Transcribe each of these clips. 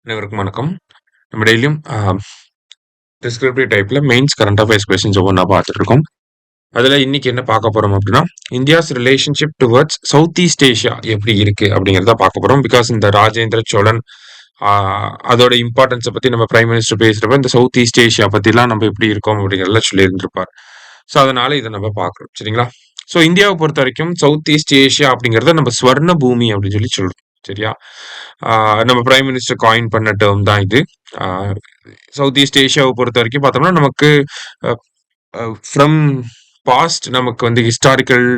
அனைவருக்கும் வணக்கம். நம்ம டெய்லியும் டிஸ்கிரிப்டிவ் டைப்ல மெயின்ஸ் கரண்ட் அஃபேர்ஸ் கொஸ்டின்ஸ் ஒவ்வொன்றா பார்த்துட்டு இருக்கோம். அதுல இன்னைக்கு என்ன பார்க்க போறோம் அப்படின்னா, India's relationship towards south east Asia எப்படி இருக்கு அப்படிங்கிறத பார்க்க போறோம். பிகாஸ் இந்த ராஜேந்திர சோழன் அதோட இம்பார்ட்டன்ஸை பத்தி நம்ம பிரைம் மினிஸ்டர் பேசுறப்ப இந்த சவுத் ஈஸ்ட் ஏஷியா பத்திலாம் நம்ம எப்படி இருக்கோம் அப்படிங்கிறத சொல்லி இருந்திருப்பார். ஸோ அதனால இதை நம்ம பார்க்குறோம். சரிங்களா? ஸோ இந்தியாவை பொறுத்த வரைக்கும் சவுத் ஈஸ்ட் ஏஷியா அப்படிங்கிறத நம்ம ஸ்வர்ண பூமி அப்படின்னு சொல்லி சொல்றோம். சரியா? நம்ம பிரைம் மினிஸ்டர் காயின் பண்ண டேர்ம் தான் இது. சவுத் ஈஸ்ட் ஏஷியாவை பொறுத்த வரைக்கும் பார்த்தோம்னா நமக்கு ஃப்ரம் பாஸ்ட் நமக்கு வந்து historical,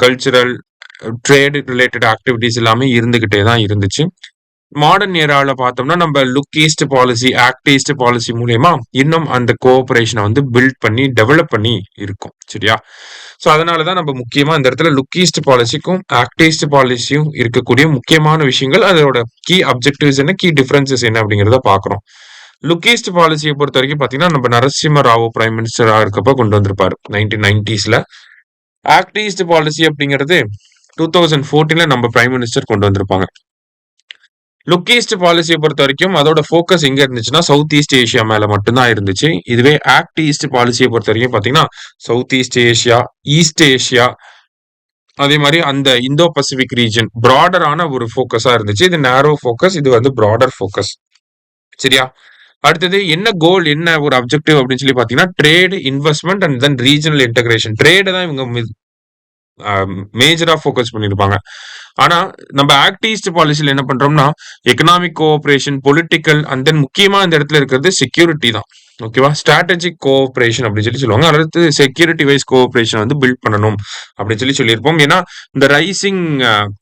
cultural, trade related activities எல்லாமே இருந்துகிட்டே தான் இருந்துச்சு. மாடர்ன் ஏரால பார்த்தோம்னா நம்ம look east policy, act east policy மூலியமா இன்னும் அந்த கோஆபரேஷனை வந்து பில்ட் பண்ணி டெவலப் பண்ணி இருக்கும். சரியா? ஸோ அதனாலதான் நம்ம முக்கியமா இந்த இடத்துல லுக் ஈஸ்ட் பாலிசிக்கும் ஆக்ட் ஈஸ்ட் பாலிசியும் இருக்கக்கூடிய முக்கியமான விஷயங்கள், அதோட கீ அப்ஜெக்டிவ்ஸ் என்ன, கீ டிஃபரன்சஸ் என்ன அப்படிங்கிறத பாக்குறோம். லுக் ஈஸ்ட் பாலிசியை பொறுத்த வரைக்கும் பாத்தீங்கன்னா நம்ம நரசிம்ம ராவ் பிரைம் மினிஸ்டரா இருக்கப்ப கொண்டு வந்திருப்பாரு 1990s. ஆக்ட் ஈஸ்ட் பாலிசி அப்படிங்கிறது 2014 நம்ம பிரைம் மினிஸ்டர் கொண்டு வந்திருப்பாங்க. லுக் ஈஸ்ட் பாலிசியை பொறுத்த வரைக்கும் அதோட ஃபோக்கஸ் எங்க இருந்துச்சுன்னா சவுத் ஈஸ்ட் ஏஷியா மேல மட்டும்தான் இருந்துச்சு. இதுவே ஆக்ட் ஈஸ்ட் பாலிசியை பொறுத்த வரைக்கும் பாத்தீங்கன்னா south east Asia, east Asia, அதே மாதிரி அந்த இந்தோ பசிபிக் ரீஜன் ப்ராடரான ஒரு ஃபோக்கஸா இருந்துச்சு. இது நேரோ ஃபோக்கஸ், இது வந்து ப்ராடர் ஃபோக்கஸ். சரியா? அடுத்தது என்ன கோல், என்ன ஒரு அப்ஜெக்டிவ் அப்படின்னு சொல்லி பாத்தீங்கன்னா trade, investment and then regional integration. Trade தான் இவங்க மேஜரா ஃபோக்கஸ் பண்ணிருப்பாங்க. ஆனா நம்ம ஆக்ட் ஈஸ்ட் பாலிசியில என்ன பண்றோம்னா economic cooperation, political and then முக்கியமா இந்த இடத்துல இருக்கிறது செக்யூரிட்டி தான். ஓகேவா? ஸ்ட்ராட்டஜிக் கோஆபரேஷன் அப்படின்னு சொல்லி சொல்லுவாங்க. அடுத்து செக்யூரிட்டி வைஸ் கோஆபரேஷன் வந்து பில்ட் பண்ணணும் அப்படின்னு சொல்லி சொல்லியிருப்போம். ஏன்னா இந்த rising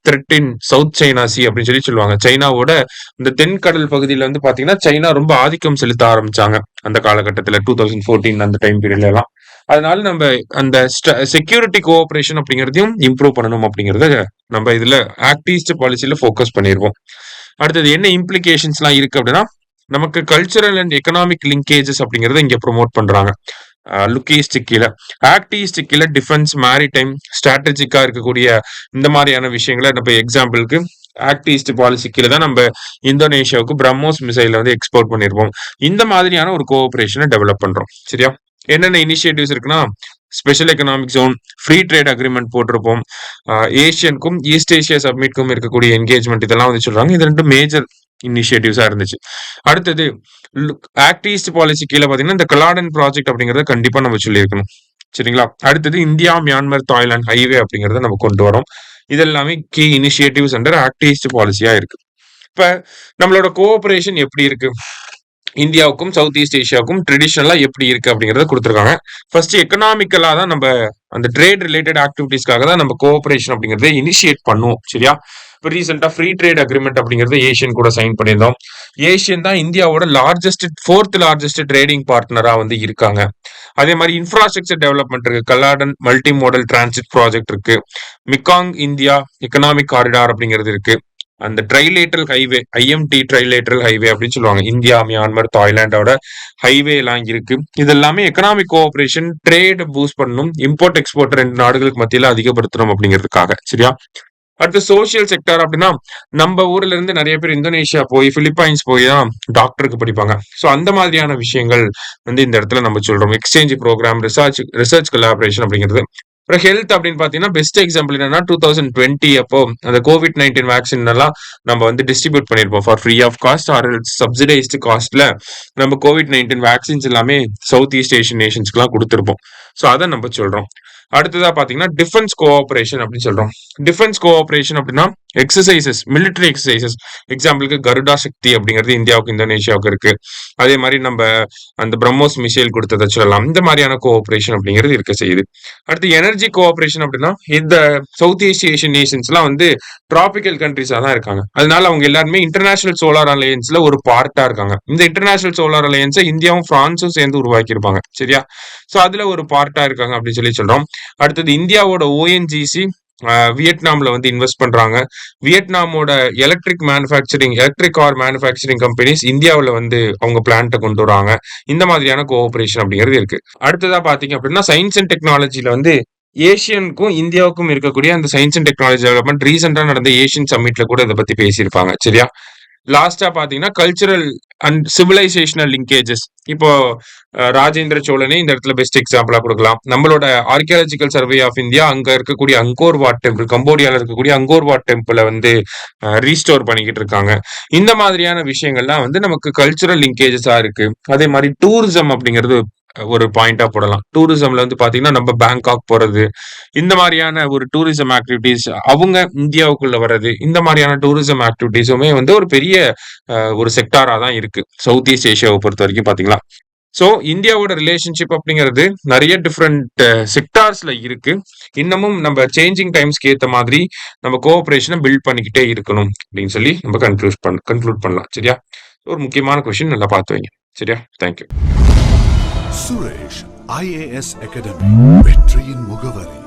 thread in South China C அப்படின்னு சொல்லி சொல்லுவாங்க. சைனாவோட இந்த தென்கடல் பகுதியில வந்து பாத்தீங்கன்னா சைனா ரொம்ப ஆதிக்கம் செலுத்த ஆரம்பிச்சாங்க அந்த காலகட்டத்துல 2014 அந்த டைம் பீரியட்ல எல்லாம். அதனால நம்ம அந்த செக்யூரிட்டி கோஆபரேஷன் அப்படிங்கிறதையும் இம்ப்ரூவ் பண்ணணும் அப்படிங்கறத நம்ம இதுல ஆக்ட் ஈஸ்ட் பாலிசியில ஃபோக்கஸ் பண்ணிருவோம். அடுத்தது என்ன இம்ப்ளிகேஷன்ஸ் எல்லாம் இருக்கு அப்படின்னா நமக்கு கல்ச்சரல் அண்ட் எக்கனாமிக் லிங்கேஜஸ் அப்படிங்கறத இங்க ப்ரொமோட் பண்றாங்க. லுக் ஈஸ்ட் கீழே, ஆக்ட் ஈஸ்ட் கீழே டிஃபென்ஸ், மேரிடைம், ஸ்ட்ராட்டஜிக்கா இருக்கக்கூடிய இந்த மாதிரியான விஷயங்களை நம்ம எக்ஸாம்பிளுக்கு ஆக்ட் ஈஸ்ட் பாலிசி கீழே தான் நம்ம இந்தோனேஷியாவுக்கு பிரம்மோஸ் மிசைல வந்து எக்ஸ்போர்ட் பண்ணிருப்போம். இந்த மாதிரியான ஒரு கோஆபரேஷனை டெவலப் பண்றோம். சரியா? என்னென்ன இனிஷியேட்டிவ்ஸ் இருக்குன்னா special economic zone, free trade agreement போட்டிருப்போம். ஏஷியனுக்கும் ஈஸ்ட் ஏஷியா சப்மிட்க்கும் இருக்கக்கூடிய என்கேஜ்மெண்ட் இதெல்லாம் வந்து சொல்றாங்க. இது ரெண்டு மேஜர் இனிஷியேட்டிவ்ஸா இருந்துச்சு. அடுத்தது ஆக்ட் ஈஸ்ட் பாலிசி கீழே பாத்தீங்கன்னா இந்த கலாடன் ப்ராஜெக்ட் அப்படிங்கறத கண்டிப்பா நம்ம சொல்லியிருக்கணும். சரிங்களா? அடுத்தது இந்தியா, மியான்மர், தாய்லாந்து ஹைவே அப்படிங்கறத நம்ம கொண்டு வரோம். இதெல்லாமே key initiatives under Act East பாலிசியா இருக்கு. இப்ப நம்மளோட கோஆபரேஷன் எப்படி இருக்கு, இந்தியாவுக்கும் சவுத் ஈஸ்ட் ஏஷியாவுக்கும் ட்ரெடிஷனலா எப்படி இருக்கு அப்படிங்கறத கொடுத்துருக்காங்க. ஃபர்ஸ்ட் எக்கனாமிக்கலா தான் நம்ம அந்த ட்ரேட் ரிலேட்டட் ஆக்டிவிட்டிஸ்க்காக தான் நம்ம கோஆபரேஷன் அப்படிங்கறத இனிஷியேட் பண்ணுவோம். சரியா? இப்போ ரீசெண்டா ஃப்ரீ ட்ரேட் அக்ரிமெண்ட் அப்படிங்கறது ஏஷியன் கூட சைன் பண்ணியிருந்தோம். ஏஷியன் தான் இந்தியாவோட ஃபோர்த் லார்ஜஸ்ட் ட்ரேடிங் பார்ட்னரா வந்து இருக்காங்க. அதே மாதிரி இன்ஃப்ராஸ்ட்ரக்சர் டெவலப்மெண்ட் இருக்கு. கல்லாடன் மல்டி மோடல் டிரான்சிட் ப்ராஜெக்ட் இருக்கு. மிகாங் இந்தியா எக்கனாமிக் காரிடார் அப்படிங்கிறது இருக்கு. அந்த ட்ரைலேட்டரல் ஹைவே, ஐஎம்டி ட்ரைலேட்டரல் ஹைவே அப்படின்னு சொல்லுவாங்க. இந்தியா, மியான்மர், தாய்லாண்டோட ஹைவே எல்லாம் இருக்கு. இது எல்லாமே எக்கனாமிக் கோஆபரேஷன், ட்ரேட் பூஸ்ட் பண்ணணும், இம்போர்ட் எக்ஸ்போர்ட் ரெண்டு நாடுகளுக்கு மத்தியில அதிகப்படுத்தணும் அப்படிங்கிறதுக்காக. சரியா? அடுத்து சோசியல் செக்டர் அப்படின்னா நம்ம ஊர்ல இருந்து நிறைய பேர் இந்தோனேஷியா போய், பிலிப்பைன்ஸ் போய் தான் டாக்டருக்கு படிப்பாங்க. ஸோ அந்த மாதிரியான விஷயங்கள் வந்து இந்த இடத்துல நம்ம சொல்றோம். எக்ஸ்சேஞ்ச் ப்ரோக்ராம், ரிசர்ச் கொலாபரேஷன் அப்படிங்கிறது. அப்புறம் ஹெல்த் அப்படின்னு பாத்தீங்கன்னா பெஸ்ட் எக்ஸாம்பிள் என்னன்னா 2020 அப்போ அந்த COVID-19 வேக்சின் எல்லாம் நம்ம வந்து டிஸ்ட்ரிபியூட் பண்ணிருப்போம் for free of cost or subsidized காஸ்ட்ல. நம்ம COVID-19 வேக்சின்ஸ் எல்லாமே சவுத் ஈஸ்ட் ஏஷியன் நேஷன்ஸ்க்கு எல்லாம் கொடுத்திருப்போம். ஸோ அதை நம்ம சொல்றோம். அடுத்ததா பாத்தீங்கன்னா டிஃபென்ஸ் கோஆபரேஷன் அப்படின்னு சொல்றோம். டிஃபென்ஸ் கோஆபரேஷன் அப்படின்னா எக்ஸசைசஸ், மிலிட்டரி எக்ஸசைசஸ். எக்ஸாம்பிளுக்கு கருடா சக்தி அப்படிங்கிறது இந்தியாவுக்கு இந்தோனேஷியாவுக்கு இருக்கு. அதே மாதிரி நம்ம அந்த பிரம்மோஸ் மிசைல் கொடுத்ததை சொல்லலாம். இந்த மாதிரியான கோஆபரேஷன் அப்படிங்கிறது இருக்க செய்யுது. அடுத்து எனர்ஜி கோஆபரேஷன் அப்படின்னா இந்த சவுத் ஈஸ்ட் ஏஷியன் நேஷன்ஸ் எல்லாம் வந்து டிராபிக்கல் கண்ட்ரிஸா தான் இருக்காங்க. அதனால அவங்க எல்லாருமே இன்டர்நேஷனல் சோலார் அலையன்ஸ்ல ஒரு பார்ட்டா இருக்காங்க. இந்த இன்டர்நேஷனல் சோலார் அலையன்ஸை இந்தியாவும் பிரான்ஸும் சேர்ந்து உருவாக்கி இருப்பாங்க. சரியா? சோ அதுல ஒரு பார்ட்டா இருக்காங்க அப்படின்னு சொல்லி சொல்றோம். அடுத்தது இந்தியாவோட ஓஎன்ஜிசி வியட்நாம்ல வந்து இன்வெஸ்ட் பண்றாங்க. வியட்நாமோட எலக்ட்ரிக் கார் மேனுஃபேக்சரிங் கம்பெனிஸ் இந்தியாவில் வந்து அவங்க பிளான்ட்டை கொண்டு வராங்க. இந்த மாதிரியான கோஆபரேஷன் அப்படிங்கிறது இருக்கு. அடுத்ததா பாத்தீங்க அப்படின்னா சயின்ஸ் அண்ட் டெக்னாலஜில வந்து ஏஷியனுக்கும் இந்தியாவுக்கும் இருக்கக்கூடிய அந்த சயின்ஸ் அண்ட் டெக்னாலஜி டெவலப்மெண்ட் ரீசெண்டா நடந்த ஏஷியன் சம்மிட்ல கூட இதை பத்தி பேசியிருப்பாங்க. சரியா? லாஸ்டா பாத்தீங்கன்னா கல்ச்சுரல் அண்ட் சிவிலைசேஷனல் லிங்கேஜஸ். இப்போ ராஜேந்திர சோழனே இந்த இடத்துல பெஸ்ட் எக்ஸாம்பிளா கொடுக்கலாம். நம்மளோட ஆர்கியாலஜிக்கல் சர்வே ஆஃப் இந்தியா அங்க இருக்கக்கூடிய அங்கோர் வாட் டெம்பிள், கம்போடியால இருக்கக்கூடிய அங்கோர் வாட் டெம்பிளை வந்து ரீஸ்டோர் பண்ணிக்கிட்டு இருக்காங்க. இந்த மாதிரியான விஷயங்கள்லாம் வந்து நமக்கு கல்ச்சுரல் லிங்கேஜஸா இருக்கு. அதே மாதிரி டூரிசம் அப்படிங்கிறது ஒரு பாயிண்டா போடலாம். டூரிசம்ல வந்து பாத்தீங்கன்னா நம்ம பேங்காக் போறது, இந்த மாதிரியான ஒரு டூரிசம் ஆக்டிவிட்டிஸ், அவங்க இந்தியாவுக்குள்ள வர்றது, இந்த மாதிரியான டூரிசம் ஆக்டிவிட்டிஸுமே வந்து ஒரு பெரிய ஒரு செக்டாரா தான் இருக்கு சவுத் ஈஸ்ட் ஏஷியாவை பொறுத்த வரைக்கும் பாத்தீங்களா. ஸோ இந்தியாவோட ரிலேஷன்ஷிப் அப்படிங்கிறது நிறைய டிஃப்ரெண்ட் செக்டார்ஸ்ல இருக்கு. இன்னமும் நம்ம சேஞ்சிங் டைம்ஸ்க்கு ஏத்த மாதிரி நம்ம கோஆபரேஷனை பில்ட் பண்ணிக்கிட்டே இருக்கணும் அப்படின்னு சொல்லி நம்ம கன்க்ளூட் பண்ணலாம். சரியா? ஒரு முக்கியமான கொஸ்டின், நல்லா பார்த்து வைங்க. சரியா? தேங்க்யூ. சுரேஷ் IAS அகாடமி, வெற்றியின் முகவரி.